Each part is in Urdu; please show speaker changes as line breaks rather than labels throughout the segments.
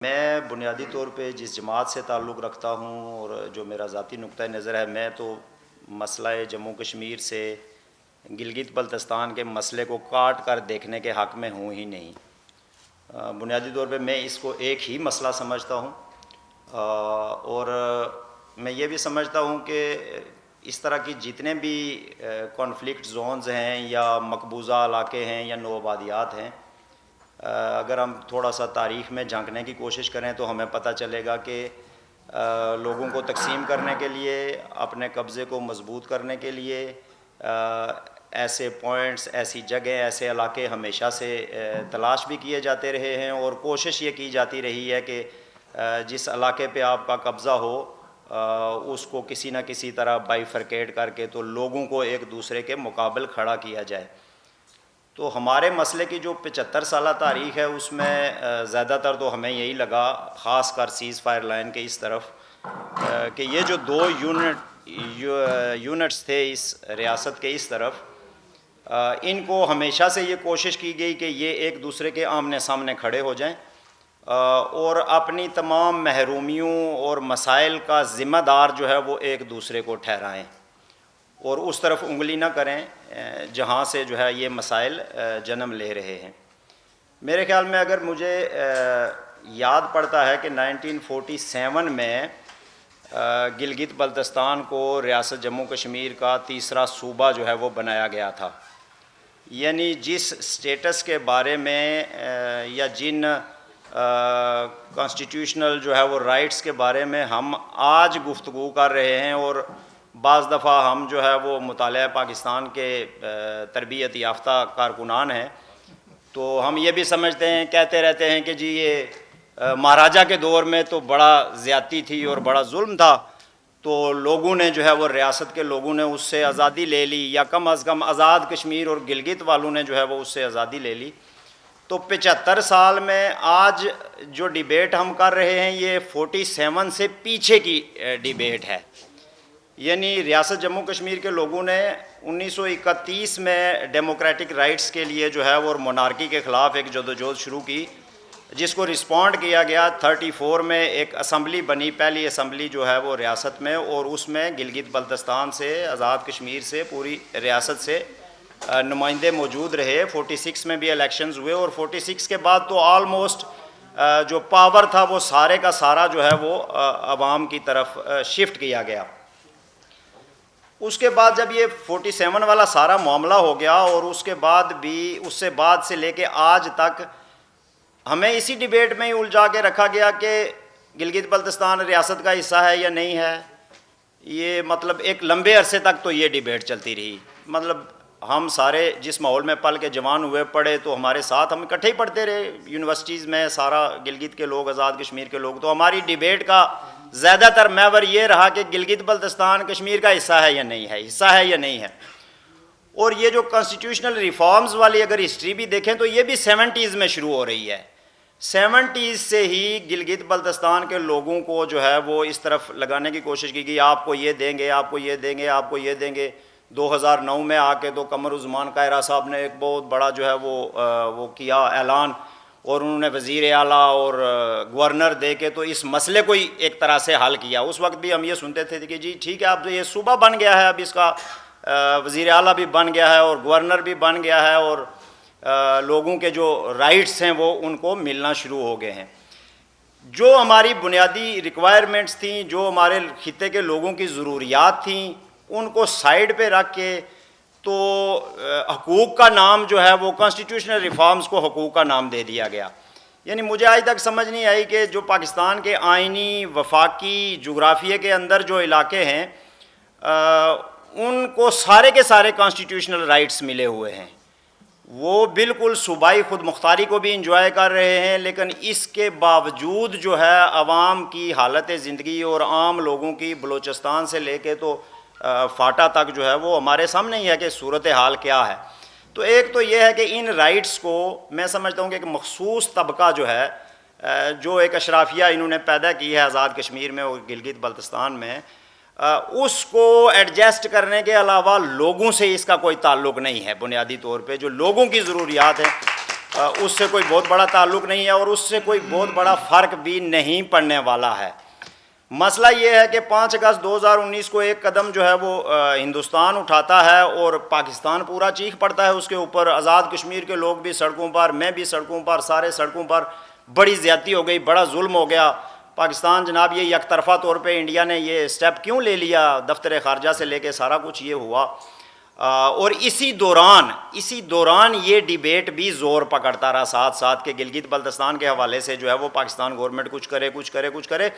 میں بنیادی طور پہ جس جماعت سے تعلق رکھتا ہوں اور جو میرا ذاتی نقطہ نظر ہے، میں تو مسئلہ جموں کشمیر سے گلگت بلتستان کے مسئلے کو کاٹ کر دیکھنے کے حق میں ہوں ہی نہیں۔ بنیادی طور پہ میں اس کو ایک ہی مسئلہ سمجھتا ہوں، اور میں یہ بھی سمجھتا ہوں کہ اس طرح کی جتنے بھی کانفلکٹ زونز ہیں یا مقبوضہ علاقے ہیں یا نوآبادیات ہیں، اگر ہم تھوڑا سا تاریخ میں جھانکنے کی کوشش کریں تو ہمیں پتہ چلے گا کہ لوگوں کو تقسیم کرنے کے لیے، اپنے قبضے کو مضبوط کرنے کے لیے ایسے پوائنٹس، ایسی جگہیں، ایسے علاقے ہمیشہ سے تلاش بھی کیے جاتے رہے ہیں، اور کوشش یہ کی جاتی رہی ہے کہ جس علاقے پہ آپ کا قبضہ ہو اس کو کسی نہ کسی طرح بائیفرکیٹ کر کے تو لوگوں کو ایک دوسرے کے مقابل کھڑا کیا جائے۔ تو ہمارے مسئلے کی جو 75 سالہ تاریخ ہے اس میں زیادہ تر تو ہمیں یہی لگا، خاص کر سیز فائر لائن کے اس طرف، کہ یہ جو دو یونٹس تھے اس ریاست کے اس طرف، ان کو ہمیشہ سے یہ کوشش کی گئی کہ یہ ایک دوسرے کے آمنے سامنے کھڑے ہو جائیں اور اپنی تمام محرومیوں اور مسائل کا ذمہ دار جو ہے وہ ایک دوسرے کو ٹھہرائیں اور اس طرف انگلی نہ کریں جہاں سے جو ہے یہ مسائل جنم لے رہے ہیں۔ میرے خیال میں اگر مجھے یاد پڑتا ہے کہ 1947 میں گلگت بلتستان کو ریاست جموں کشمیر کا تیسرا صوبہ جو ہے وہ بنایا گیا تھا، یعنی جس سٹیٹس کے بارے میں یا جن کانسٹیٹیوشنل جو ہے وہ رائٹس کے بارے میں ہم آج گفتگو کر رہے ہیں، اور بعض دفعہ ہم جو ہے وہ مطالعہ پاکستان کے تربیت یافتہ کارکنان ہیں تو ہم یہ بھی سمجھتے ہیں، کہتے رہتے ہیں کہ جی یہ مہاراجہ کے دور میں تو بڑا زیادتی تھی اور بڑا ظلم تھا، تو لوگوں نے جو ہے وہ ریاست کے لوگوں نے اس سے آزادی لے لی، یا کم از کم آزاد کشمیر اور گلگت والوں نے جو ہے وہ اس سے آزادی لے لی۔ تو 75 سال میں آج جو ڈیبیٹ ہم کر رہے ہیں یہ 47 سے پیچھے کی ڈیبیٹ ہے، یعنی ریاست جموں کشمیر کے لوگوں نے 1931 میں ڈیموکریٹک رائٹس کے لیے جو ہے وہ مونارکی کے خلاف ایک جدوجہد شروع کی، جس کو رسپونڈ کیا گیا۔ 34 میں ایک اسمبلی بنی، پہلی اسمبلی جو ہے وہ ریاست میں، اور اس میں گلگت بلتستان سے، آزاد کشمیر سے، پوری ریاست سے نمائندے موجود رہے۔ 46 میں بھی الیکشنز ہوئے، اور 46 کے بعد تو آلموسٹ جو پاور تھا وہ سارے کا سارا جو ہے وہ عوام کی طرف شفٹ کیا گیا۔ اس کے بعد جب یہ 47 والا سارا معاملہ ہو گیا، اور اس کے بعد بھی، اس سے بعد سے لے کے آج تک ہمیں اسی ڈیبیٹ میں ہی الجھا کے رکھا گیا کہ گلگت بلتستان ریاست کا حصہ ہے یا نہیں ہے۔ یہ مطلب ایک لمبے عرصے تک تو یہ ڈیبیٹ چلتی رہی، مطلب ہم سارے جس ماحول میں پل کے جوان ہوئے پڑھے تو ہمارے ساتھ ہم اکٹھے ہی پڑھتے رہے یونیورسٹیز میں، سارا گلگت کے لوگ، آزاد کشمیر کے لوگ، تو ہماری ڈیبیٹ کا زیادہ تر محور یہ رہا کہ گلگت بلتستان کشمیر کا حصہ ہے یا نہیں ہے، حصہ ہے یا نہیں ہے۔ اور یہ جو کانسٹیٹیوشنل ریفارمز والی اگر ہسٹری بھی دیکھیں تو یہ بھی 70s میں شروع ہو رہی ہے۔ 70s سے ہی گلگت بلتستان کے لوگوں کو جو ہے وہ اس طرف لگانے کی کوشش کی گئی، آپ کو یہ دیں گے، آپ کو یہ دیں گے، آپ کو یہ دیں گے۔ 2009 میں آ کے تو قمر الزمان قاہرہ صاحب نے ایک بہت بڑا جو ہے وہ کیا اعلان، اور انہوں نے وزیر اعلیٰ اور گورنر دے کے تو اس مسئلے کو ہی ایک طرح سے حل کیا۔ اس وقت بھی ہم یہ سنتے تھے کہ جی ٹھیک ہے، اب یہ صوبہ بن گیا ہے، اب اس کا وزیر اعلیٰ بھی بن گیا ہے اور گورنر بھی بن گیا ہے، اور لوگوں کے جو رائٹس ہیں وہ ان کو ملنا شروع ہو گئے ہیں۔ جو ہماری بنیادی ریکوائرمنٹس تھیں، جو ہمارے خطے کے لوگوں کی ضروریات تھیں، ان کو سائیڈ پہ رکھ کے تو حقوق کا نام جو ہے وہ کانسٹیٹیوشنل ریفارمز کو حقوق کا نام دے دیا گیا۔ یعنی مجھے آج تک سمجھ نہیں آئی کہ جو پاکستان کے آئینی، وفاقی، جغرافیے کے اندر جو علاقے ہیں ان کو سارے کے سارے کانسٹیٹیوشنل رائٹس ملے ہوئے ہیں، وہ بالکل صوبائی خود مختاری کو بھی انجوائے کر رہے ہیں، لیکن اس کے باوجود جو ہے عوام کی حالت زندگی اور عام لوگوں کی، بلوچستان سے لے کے تو فاٹا تک جو ہے وہ ہمارے سامنے ہی ہے کہ صورتحال کیا ہے۔ تو ایک تو یہ ہے کہ ان رائٹس کو میں سمجھتا ہوں کہ ایک مخصوص طبقہ جو ہے، جو ایک اشرافیہ انہوں نے پیدا کی ہے آزاد کشمیر میں اور گلگت بلتستان میں، اس کو ایڈجسٹ کرنے کے علاوہ لوگوں سے اس کا کوئی تعلق نہیں ہے۔ بنیادی طور پہ جو لوگوں کی ضروریات ہیں اس سے کوئی بہت بڑا تعلق نہیں ہے اور اس سے کوئی بہت بڑا فرق بھی نہیں پڑنے والا ہے۔ مسئلہ یہ ہے کہ 5 اگست 2019 کو ایک قدم جو ہے وہ ہندوستان اٹھاتا ہے اور پاکستان پورا چیخ پڑتا ہے اس کے اوپر، آزاد کشمیر کے لوگ بھی سڑکوں پر، میں بھی سڑکوں پر، سارے سڑکوں پر، بڑی زیادتی ہو گئی، بڑا ظلم ہو گیا۔ پاکستان جناب یہ یک طرفہ طور پہ انڈیا نے یہ سٹیپ کیوں لے لیا، دفتر خارجہ سے لے کے سارا کچھ یہ ہوا، اور اسی دوران یہ ڈیبیٹ بھی زور پکڑتا رہا ساتھ ساتھ کہ گلگت بلتستان کے حوالے سے جو ہے وہ پاکستان گورنمنٹ کچھ کرے،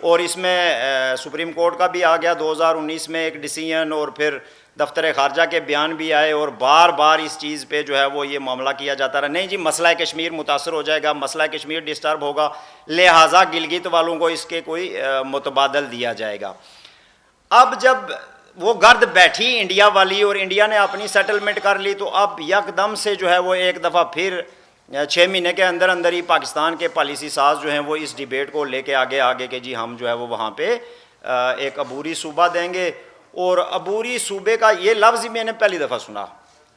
اور اس میں سپریم کورٹ کا بھی آ گیا 2019 میں ایک ڈیسیژن، اور پھر دفتر خارجہ کے بیان بھی آئے، اور بار بار اس چیز پہ جو ہے وہ یہ معاملہ کیا جاتا رہا، نہیں جی مسئلہ کشمیر متاثر ہو جائے گا، مسئلہ کشمیر ڈسٹرب ہوگا، لہٰذا گلگت والوں کو اس کے کوئی متبادل دیا جائے گا۔ اب جب وہ گرد بیٹھی انڈیا والی اور انڈیا نے اپنی سیٹلمنٹ کر لی، تو اب یکدم سے جو ہے وہ ایک دفعہ پھر 6 مہینے کے اندر ہی پاکستان کے پالیسی ساز جو ہیں وہ اس ڈیبیٹ کو لے کے آگے کہ جی ہم جو ہے وہ وہاں پہ ایک عبوری صوبہ دیں گے، اور عبوری صوبے کا یہ لفظ ہی میں نے پہلی دفعہ سنا،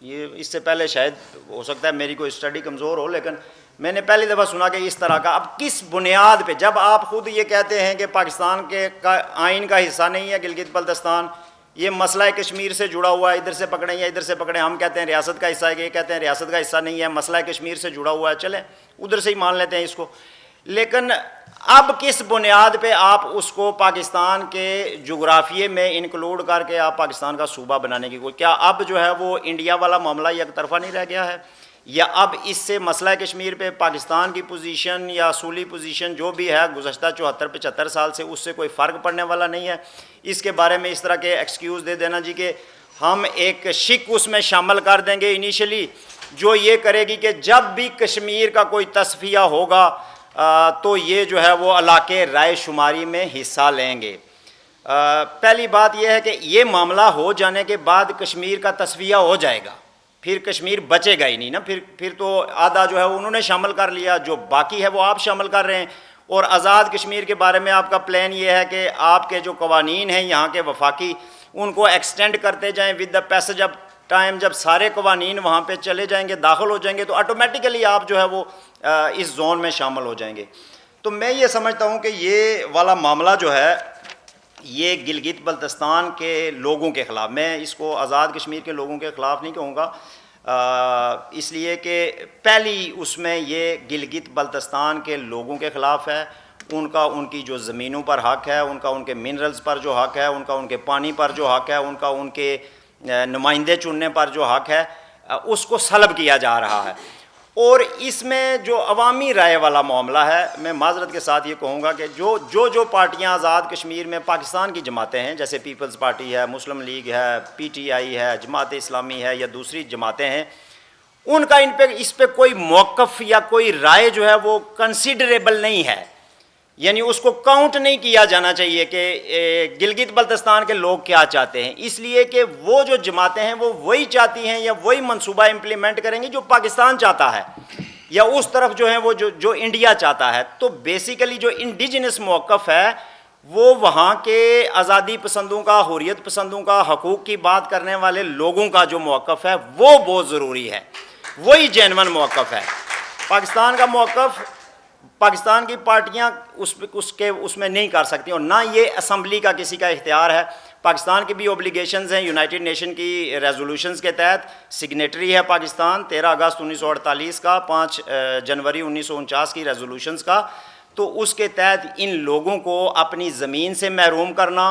یہ اس سے پہلے شاید ہو سکتا ہے میری کوئی اسٹڈی کمزور ہو، لیکن میں نے پہلی دفعہ سنا کہ اس طرح کا۔ اب کس بنیاد پہ، جب آپ خود یہ کہتے ہیں کہ پاکستان کے آئین کا حصہ نہیں ہے گلگت بلتستان، یہ مسئلہ کشمیر سے جڑا ہوا ہے، ادھر سے پکڑیں یا ادھر سے پکڑیں، ہم کہتے ہیں ریاست کا حصہ ہے، یہ کہتے ہیں ریاست کا حصہ نہیں ہے، مسئلہ کشمیر سے جڑا ہوا ہے، چلیں ادھر سے ہی مان لیتے ہیں اس کو، لیکن اب کس بنیاد پہ آپ اس کو پاکستان کے جغرافیے میں انکلوڈ کر کے آپ پاکستان کا صوبہ بنانے کی کوئی، کیا اب جو ہے وہ انڈیا والا معاملہ یک طرفہ نہیں رہ گیا ہے، یا اب اس سے مسئلہ کشمیر پہ پاکستان کی پوزیشن یا اصولی پوزیشن جو بھی ہے گزشتہ 74-75 سال سے، اس سے کوئی فرق پڑنے والا نہیں ہے؟ اس کے بارے میں اس طرح کے ایکسکیوز دے دینا جی کہ ہم ایک شک اس میں شامل کر دیں گے انیشلی، جو یہ کرے گی کہ جب بھی کشمیر کا کوئی تصفیہ ہوگا تو یہ جو ہے وہ علاقے رائے شماری میں حصہ لیں گے۔ پہلی بات یہ ہے کہ یہ معاملہ ہو جانے کے بعد کشمیر کا تصفیہ ہو جائے گا، پھر کشمیر بچے گا ہی نہیں نا، پھر تو آدھا جو ہے انہوں نے شامل کر لیا، جو باقی ہے وہ آپ شامل کر رہے ہیں۔ اور آزاد کشمیر کے بارے میں آپ کا پلان یہ ہے کہ آپ کے جو قوانین ہیں یہاں کے وفاقی، ان کو ایکسٹینڈ کرتے جائیں with the passage of time, جب سارے قوانین وہاں پہ چلے جائیں گے، داخل ہو جائیں گے، تو آٹومیٹیکلی آپ جو ہے وہ اس زون میں شامل ہو جائیں گے۔ تو میں یہ سمجھتا ہوں کہ یہ والا معاملہ جو ہے یہ گلگت بلتستان کے لوگوں کے خلاف، میں اس کو آزاد کشمیر کے لوگوں کے خلاف نہیں کہوں گا، اس لیے کہ پہلی اس میں یہ گلگت بلتستان کے لوگوں کے خلاف ہے، ان کی جو زمینوں پر حق ہے، ان کے منرلز پر جو حق ہے، ان کے پانی پر جو حق ہے، ان کے نمائندے چننے پر جو حق ہے، اس کو سلب کیا جا رہا ہے۔ اور اس میں جو عوامی رائے والا معاملہ ہے، میں معذرت کے ساتھ یہ کہوں گا کہ جو پارٹیاں آزاد کشمیر میں پاکستان کی جماعتیں ہیں، جیسے پیپلز پارٹی ہے، مسلم لیگ ہے، پی ٹی آئی ہے، جماعت اسلامی ہے، یا دوسری جماعتیں ہیں، ان کا اس پہ کوئی موقف یا کوئی رائے جو ہے وہ کنسیڈریبل نہیں ہے، یعنی اس کو کاؤنٹ نہیں کیا جانا چاہیے کہ گلگت بلتستان کے لوگ کیا چاہتے ہیں، اس لیے کہ وہ جو جماعتیں ہیں وہ وہی چاہتی ہیں یا وہی منصوبہ امپلیمنٹ کریں گی جو پاکستان چاہتا ہے، یا اس طرف جو ہیں وہ جو انڈیا چاہتا ہے۔ تو بیسیکلی جو انڈیجنس موقف ہے وہ وہاں کے آزادی پسندوں کا، حریت پسندوں کا، حقوق کی بات کرنے والے لوگوں کا جو موقف ہے وہ بہت ضروری ہے، وہی جینون موقف ہے۔ پاکستان کا موقف، پاکستان کی پارٹیاں اس میں نہیں کر سکتی، اور نہ یہ اسمبلی کا کسی کا اختیار ہے۔ پاکستان کی بھی اوبلیگیشنز ہیں، یونائٹڈ نیشن کی ریزولوشنز کے تحت سگنیٹری ہے پاکستان 13 اگست 1948 کا، 5 جنوری 1949 کی ریزولوشنز کا، تو اس کے تحت ان لوگوں کو اپنی زمین سے محروم کرنا،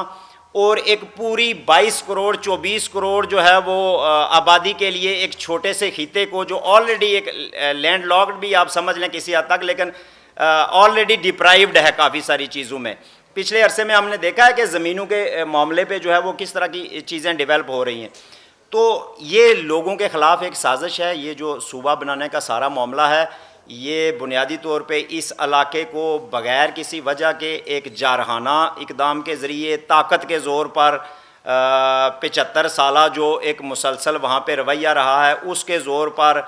اور ایک پوری 22 کروڑ 24 کروڑ جو ہے وہ آبادی کے لیے ایک چھوٹے سے خطے کو، جو آلریڈی ایک لینڈ لاکڈ بھی آپ سمجھ لیں کسی حد تک، لیکن آلریڈی ڈپرائیوڈ ہے کافی ساری چیزوں میں۔ پچھلے عرصے میں ہم نے دیکھا ہے کہ زمینوں کے معاملے پہ جو ہے وہ کس طرح کی چیزیں ڈیولپ ہو رہی ہیں۔ تو یہ لوگوں کے خلاف ایک سازش ہے، یہ جو صوبہ بنانے کا سارا معاملہ ہے، یہ بنیادی طور پہ اس علاقے کو بغیر کسی وجہ کے ایک جارحانہ اقدام کے ذریعے، طاقت کے زور پر 75 سالہ جو ایک مسلسل وہاں پہ رویہ رہا ہے، اس کے زور پر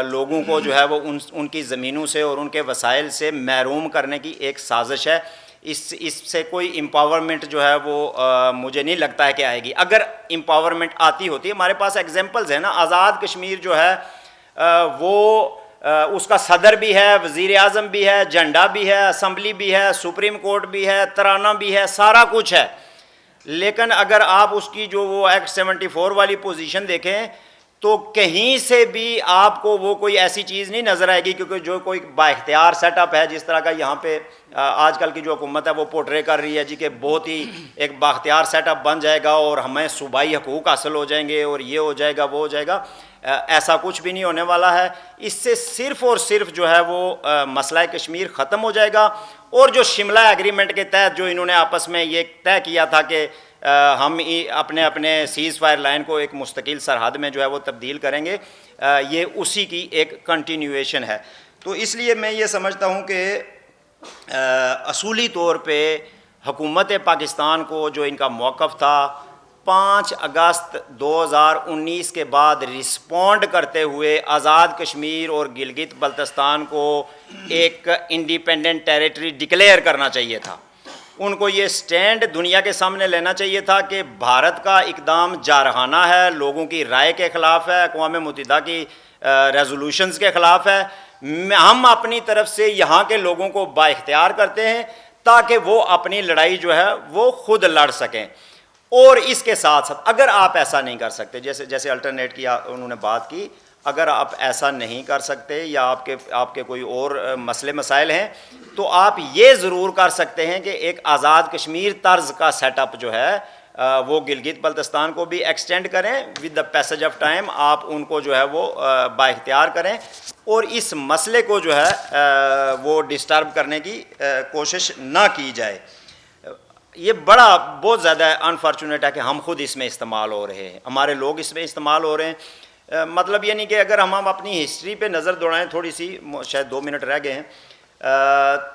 لوگوں کو جو ہے وہ ان کی زمینوں سے اور ان کے وسائل سے محروم کرنے کی ایک سازش ہے۔ اس سے کوئی امپاورمنٹ جو ہے وہ مجھے نہیں لگتا ہے کہ آئے گی۔ اگر امپاورمنٹ آتی ہوتی ہے، ہمارے پاس ایگزامپلز ہیں نا، آزاد کشمیر جو ہے وہ اس کا صدر بھی ہے، وزیر اعظم بھی ہے، جھنڈا بھی ہے، اسمبلی بھی ہے، سپریم کورٹ بھی ہے، ترانہ بھی ہے، سارا کچھ ہے. لیکن اگر آپ اس کی جو وہ ایکٹ 74 والی پوزیشن دیکھیں تو کہیں سے بھی آپ کو وہ کوئی ایسی چیز نہیں نظر آئے گی، کیونکہ جو کوئی با اختیار سیٹ اپ ہے جس طرح کا یہاں پہ آج کل کی جو حکومت ہے وہ پورٹرے کر رہی ہے جی کہ بہت ہی ایک با اختیار سیٹ اپ بن جائے گا اور ہمیں صوبائی حقوق حاصل ہو جائیں گے اور یہ ہو جائے گا وہ ہو جائے گا. ایسا کچھ بھی نہیں ہونے والا ہے. اس سے صرف اور صرف جو ہے وہ مسئلہ کشمیر ختم ہو جائے گا. اور جو شملہ ایگریمنٹ کے تحت جو انہوں نے آپس میں یہ طے کیا تھا کہ ہم اپنے اپنے سیز فائر لائن کو ایک مستقل سرحد میں جو ہے وہ تبدیل کریں گے، یہ اسی کی ایک کنٹینیویشن ہے. تو اس لیے میں یہ سمجھتا ہوں کہ اصولی طور پہ حکومت پاکستان کو جو ان کا موقف تھا 5 اگست 2019 کے بعد رسپونڈ کرتے ہوئے آزاد کشمیر اور گلگت بلتستان کو ایک انڈیپینڈنٹ ٹیریٹری ڈکلیئر کرنا چاہیے تھا. ان کو یہ سٹینڈ دنیا کے سامنے لینا چاہیے تھا کہ بھارت کا اقدام جارحانہ ہے، لوگوں کی رائے کے خلاف ہے، اقوام متحدہ کی ریزولوشنز کے خلاف ہے. ہم اپنی طرف سے یہاں کے لوگوں کو با اختیار کرتے ہیں تاکہ وہ اپنی لڑائی جو ہے وہ خود لڑ سکیں. اور اس کے ساتھ ساتھ اگر آپ ایسا نہیں کر سکتے، جیسے الٹرنیٹ کی انہوں نے بات کی، اگر آپ ایسا نہیں کر سکتے یا آپ کے کوئی اور مسئلے مسائل ہیں تو آپ یہ ضرور کر سکتے ہیں کہ ایک آزاد کشمیر طرز کا سیٹ اپ جو ہے وہ گلگت بلتستان کو بھی ایکسٹینڈ کریں. With the passage of time آپ ان کو جو ہے وہ با اختیار کریں اور اس مسئلے کو جو ہے وہ ڈسٹرب کرنے کی کوشش نہ کی جائے. یہ بہت زیادہ انفارچونیٹ ہے کہ ہم خود اس میں استعمال ہو رہے ہیں، ہمارے لوگ اس میں استعمال ہو رہے ہیں. مطلب یہ نہیں کہ اگر ہم اپنی ہسٹری پہ نظر دوڑائیں تھوڑی سی، شاید 2 منٹ رہ گئے ہیں،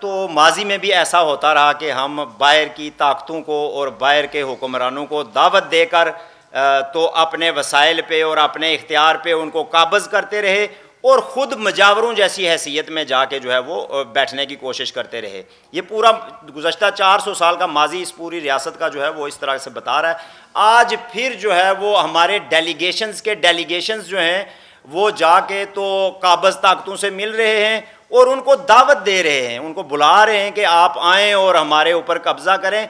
تو ماضی میں بھی ایسا ہوتا رہا کہ ہم باہر کی طاقتوں کو اور باہر کے حکمرانوں کو دعوت دے کر تو اپنے وسائل پہ اور اپنے اختیار پہ ان کو قابض کرتے رہے اور خود مجاوروں جیسی حیثیت میں جا کے جو ہے وہ بیٹھنے کی کوشش کرتے رہے. یہ پورا گزشتہ 400 سال کا ماضی اس پوری ریاست کا جو ہے وہ اس طرح سے بتا رہا ہے. آج پھر جو ہے وہ ہمارے ڈیلیگیشنز جو ہیں وہ جا کے تو قابض طاقتوں سے مل رہے ہیں اور ان کو دعوت دے رہے ہیں، ان کو بلا رہے ہیں کہ آپ آئیں اور ہمارے اوپر قبضہ کریں.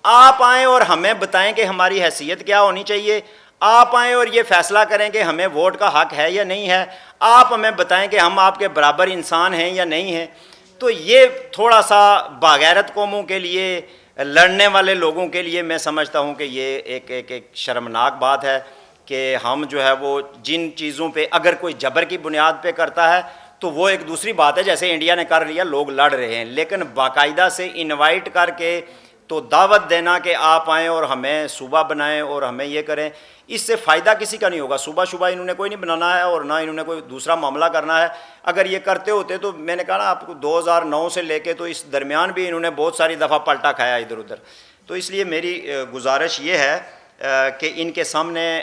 آپ آئیں اور ہمیں بتائیں کہ ہماری حیثیت کیا ہونی چاہیے. آپ آئیں اور یہ فیصلہ کریں کہ ہمیں ووٹ کا حق ہے یا نہیں ہے. آپ ہمیں بتائیں کہ ہم آپ کے برابر انسان ہیں یا نہیں ہیں. تو یہ تھوڑا سا باغیرت قوموں کے لیے، لڑنے والے لوگوں کے لیے میں سمجھتا ہوں کہ یہ ایک شرمناک بات ہے کہ ہم جو ہے وہ جن چیزوں پہ اگر کوئی جبر کی بنیاد پہ کرتا ہے تو وہ ایک دوسری بات ہے، جیسے انڈیا نے کر لیا، لوگ لڑ رہے ہیں. لیکن باقاعدہ سے انوائٹ کر کے تو دعوت دینا کہ آپ آئیں اور ہمیں صوبہ بنائیں اور ہمیں یہ کریں، اس سے فائدہ کسی کا نہیں ہوگا. صوبہ انہوں نے کوئی نہیں بنانا ہے اور نہ انہوں نے کوئی دوسرا معاملہ کرنا ہے. اگر یہ کرتے ہوتے تو میں نے کہا نا آپ کو 2009 سے لے کے تو اس درمیان بھی انہوں نے بہت ساری دفعہ پلٹا کھایا ادھر ادھر. تو اس لیے میری گزارش یہ ہے کہ ان کے سامنے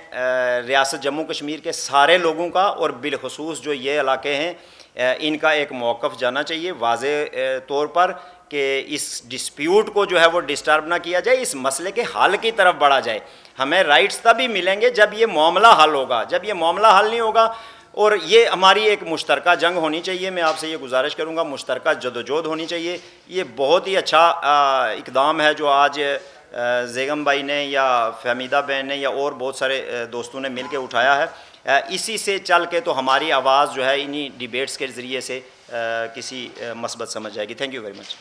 ریاست جموں کشمیر کے سارے لوگوں کا اور بالخصوص جو یہ علاقے ہیں ان کا ایک موقف جانا چاہیے واضح طور پر کہ اس ڈسپیوٹ کو جو ہے وہ ڈسٹرب نہ کیا جائے، اس مسئلے کے حل کی طرف بڑھا جائے. ہمیں رائٹس تبھی ملیں گے جب یہ معاملہ حل ہوگا. جب یہ معاملہ حل نہیں ہوگا، اور یہ ہماری ایک مشترکہ جنگ ہونی چاہیے. میں آپ سے یہ گزارش کروں گا مشترکہ جدوجہد ہونی چاہیے. یہ بہت ہی اچھا اقدام ہے جو آج زیگم بھائی نے یا فہمیدہ بہن نے یا اور بہت سارے دوستوں نے مل کے اٹھایا ہے. اسی سے چل کے تو ہماری آواز جو ہے انہی ڈیبیٹس کے ذریعے سے کسی مثبت سمجھ جائے گی. Thank you very much.